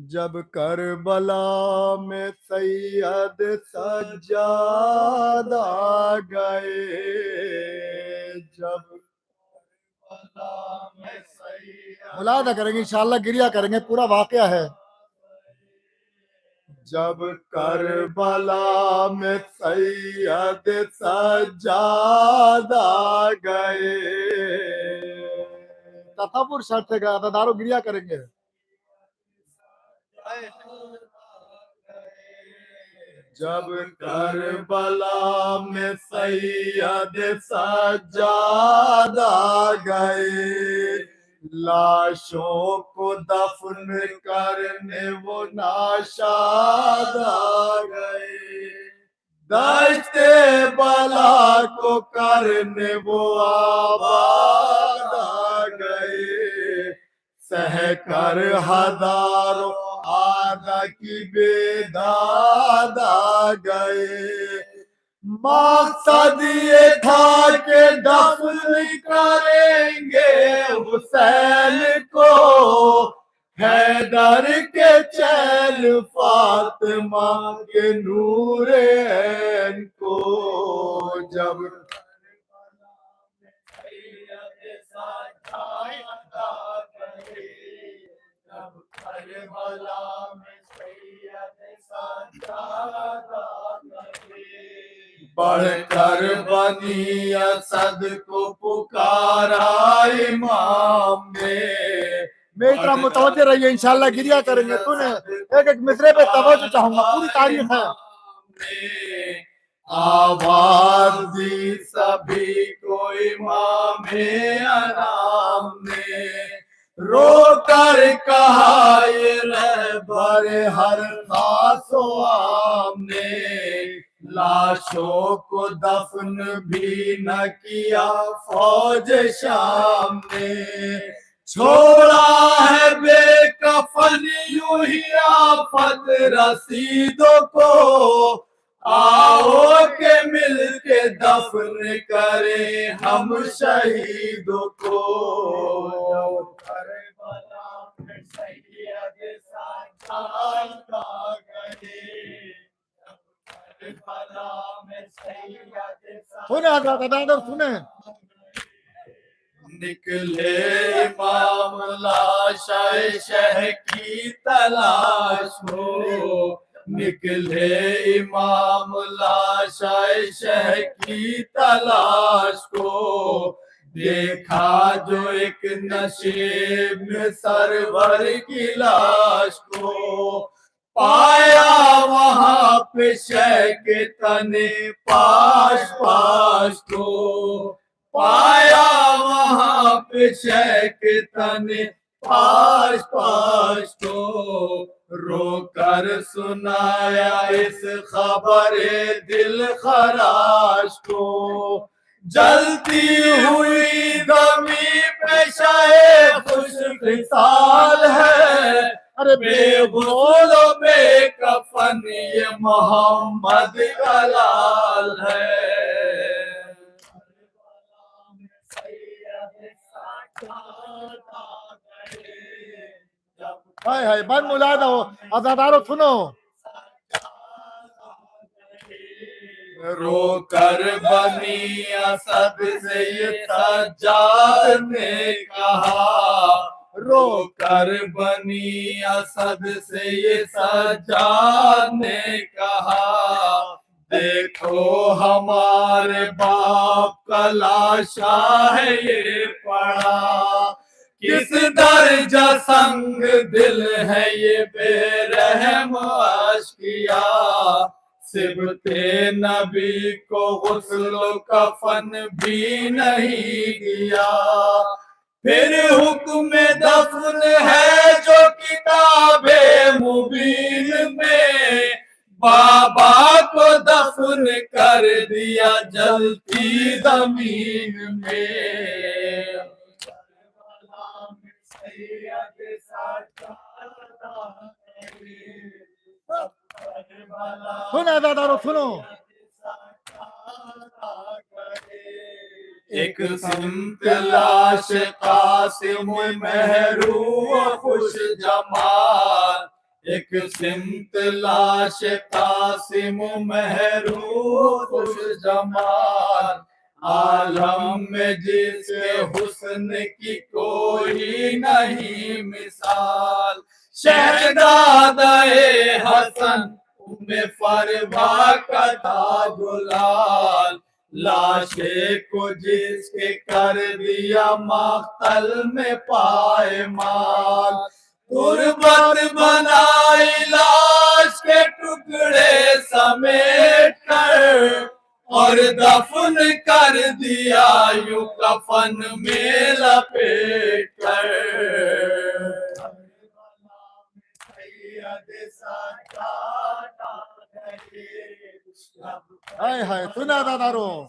जब करबला में सैयद सज्जाद आ गए, जब करबला में सैयद मुलादा करेंगे इंशाअल्लाह, गिरिया करेंगे, पूरा वाकया है। जब करबला में सैयद सज्जाद आ गए, तकब्बुर शर्त का अदादारो गिरिया करेंगे। जब करबला में सैयद सज्जाद आ गए, लाशों को दफन करने वो नाशाद आ गए, दश्ते बला को करने वो आबाद आ गए, सहकर हजारों आदा की बेदाद आ गए। मकसद ये था कि दफन करेंगे हुसैन को, हैदर के चैन फातिमा के नूरे ऐन को। जब बढ़कर बनी असद को पुकारा इमाम ने। मेरी तरफ मुतवज्जो रहिए, इंशाअल्लाह गिरिया करेंगे। तूने एक एक मिसरे पे तवज्जो चाहूंगा, पूरी तारीफ है। आवाज दी सभी को इमाम अनाम ने, रो कर कहा ये रहबर हर खासो आम ने, लाशों को दफन भी न किया फौज शाम ने, छोड़ा है बेकफन यूं ही आफत रसीदों को, आओ के मिल के दफन करें हम शहीदों को। करबला में सैयद सज्जाद आ गए, करबला में सैयद सुने निकले इमाम लाशाए शह की तलाश को, निकले इमाम लाशाए शह की तलाश को, देखा जो एक नशे में सरवर की लाश को, पाया वहां पे शह के तने पाश पाश को, पाया वहां पे शह के तने पाश पाश को, रोकर सुनाया इस खबर दिल खराश को, जलती हुई गमी पे शाये खुश खिसाल है, अरे बेगोलो बेकफन ये मोहम्मद का लाल है। हाय हाय बन मुलादा हो, अज़ादारो सुनो। रो कर बनी असद से ये सज्जाद ने कहा, रो कर बनी असद से ये सज्जाद ने कहा, देखो हमारे बाप का लाशा है ये पड़ा, किस दर्जा संग दिल है ये बेरहम आशिकिया, सिबते नबी को गुस्ल कफन भी नहीं दिया, फिर हुक्म दफन है जो किताबे मुबीन में, बाबा को दफन कर दिया जलती जमीन में। सुनो दादारो सुनो। एक सिमत लाश कासिम महरू खुश जमाल, एक सिमत लाश कासिम महरूम खुश जमाल, आलम में जिसके हुस्न की कोई नहीं मिसाल। शहजादा-ए हसन उम्मे फरवा का ताजुलाल, लाशे को जिसके कर दिया मख्तल में पाए माल। तुरबत बनाई लाश के टुकड़े समेट कर, और दफन कर दिया यूं कफन में लपेट कर। हाय हाय सुना दादारो।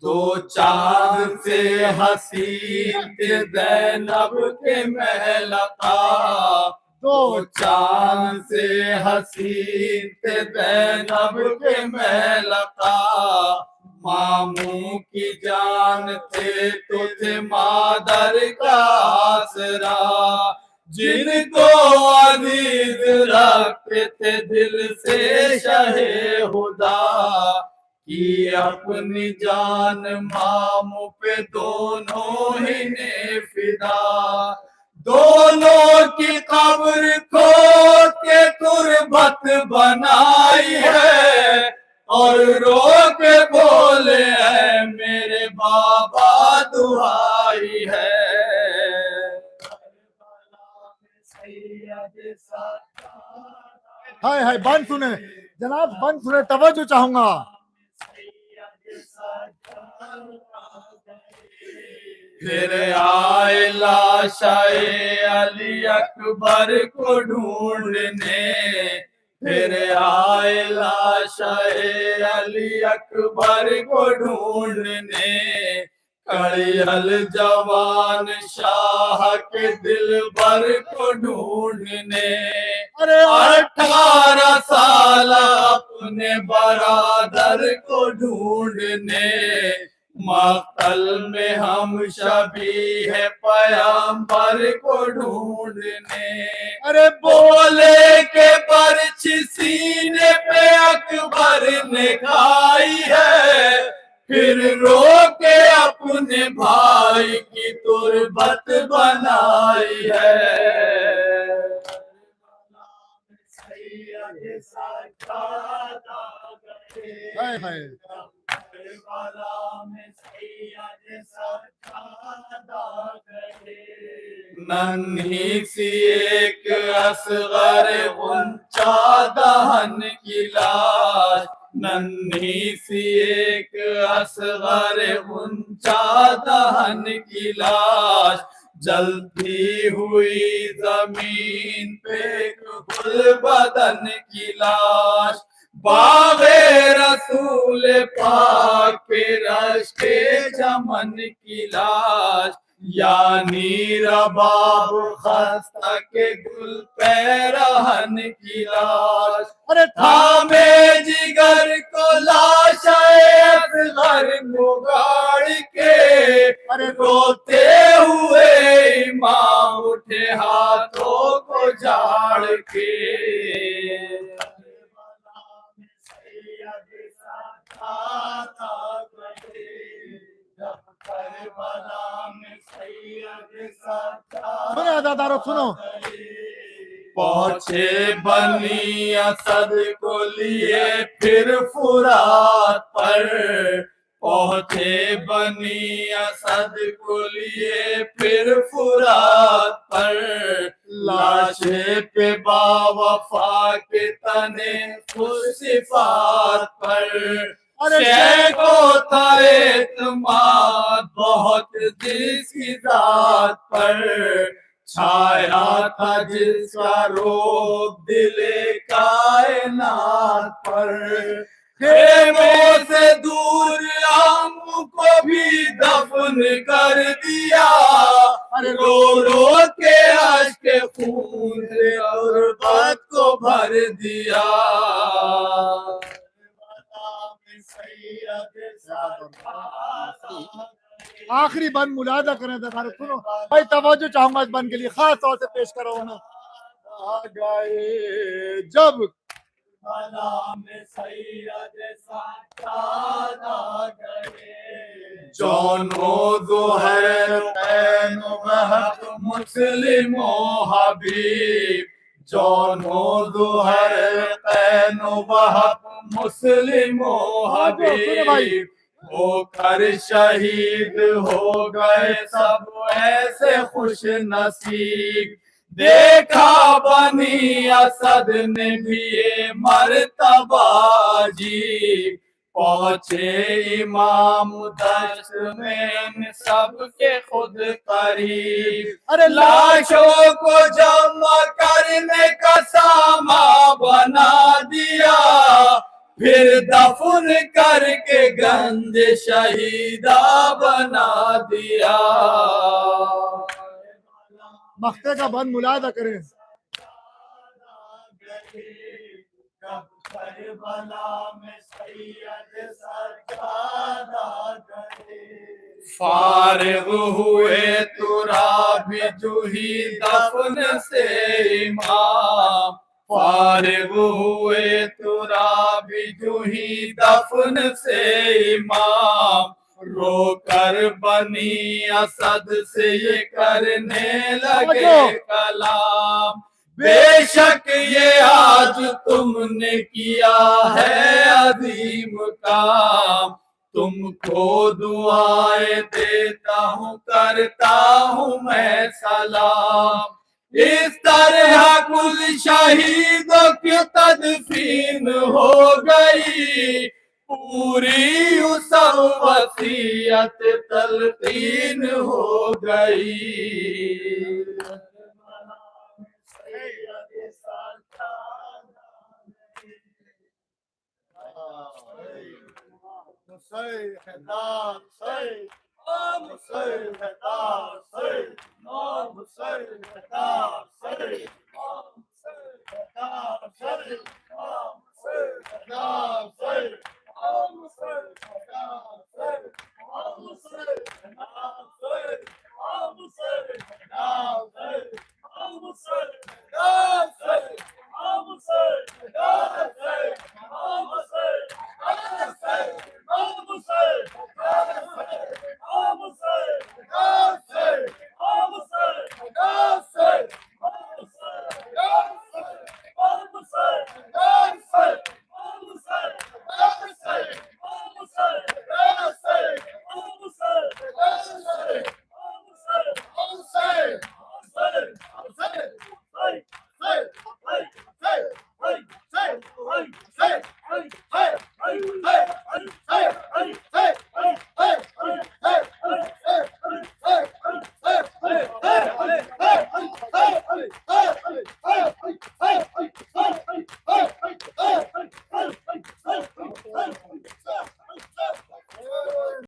दो चांद से हसीन थे ज़ैनब के महल का, दो चांद से हसीन थे ज़ैनब के महल का। मामू की जान थे तो थे मादर का आसरा, जिनको अजीज रखते थे दिल से शहे खुदा। कि अपनी जान मामू पे दोनों ही ने फिदा। दोनों की कब्र खोद के तुरबत बनाई है, और रो के बोले है मेरे बाबा दुहाई है। हाय हाय बंद सुने जनाब, बंद सुने, तवज्जो चाहूंगा। फिर आए लाशाए अली अकबर को ढूंढने, फिर आए लाशाए अली अकबर को ढूंढने। कड़ियल जवान शाह के दिल भर को ढूंढने। अरे 18 साल अपने बरादर को ढूंढने। मक्तल में हम शबी है पैगंबर को ढूंढने। अरे बोले के बरछी सीने पे अकबर ने खाई है, फिर रो के अपने भाई की तुरबत बनाई है। हाय हाय नन्ही सी एक असगर ऊंचा दहन की लाश, नन्ही सी एक असगर ऊंचा दहन की लाश। जलती हुई जमीन पे गुल बदन की लाश। बागे रसूल पाक के रश के चमन की लाश। यानी रबाब खस्ता के गुल पैरहन की लाश। अरे थामे जिगर को लाशाए असगर को गाड़ के, अरे रोते हुए इमाम उठे हाथों को झाड़ के। सुनो दादारो सुनो। पहुंचे बनी असद को लिए फिर फुरात पर, पहुंचे बनी असद को लिए फिर फुरात पर। लाशे पे बावफा के तने खुशिफात पर। शेख को था एतमाद बहुत जिसकी जात पर, छाया था जिसका रोब दिले कायनात पर। खेमों से दूर आम को भी दफन कर दिया, रो रो के अश्क खून से गुर्बत को भर दिया। आखिरी बंद मुलादा करें जरा, सुनो भाई, तवज्जो चाहूंगा इस बंद के लिए, खास तौर से पेश करो उन्हें। आ गए जब भला में सैयद सादात आ गए, जौनो ज़ुहैर ऐन वहब मुस्लिमो हबीब, जौनो ज़ुहैर ऐन वहब मुस्लिमो हबीब, होकर शहीद हो गए सब ऐसे खुश नसीब। देखा बनी असद ने भी ये मर्तबा जी, पहुंचे इमाम दश्त में इन सबके खुद करीब। अरे लाशों को जमा करने का सामा बना दिया, फिर दफन करके गंज शहीदा बना दिया। मक्ते का बंद मुलादा करें। फारिग हुए तुराब जूही दफन से इमाम, फारिग हुए तुराब जूही दफन से इमाम, रोकर बनी असद से ये करने लगे कलाम। बेशक ये आज तुमने किया है अजीम काम, तुमको दुआएं देता हूँ करता हूँ मैं सलाम। इस तरह कुल शहीदों की तदफीन हो गई, पूरी उस वसीयत तलकीन हो गई।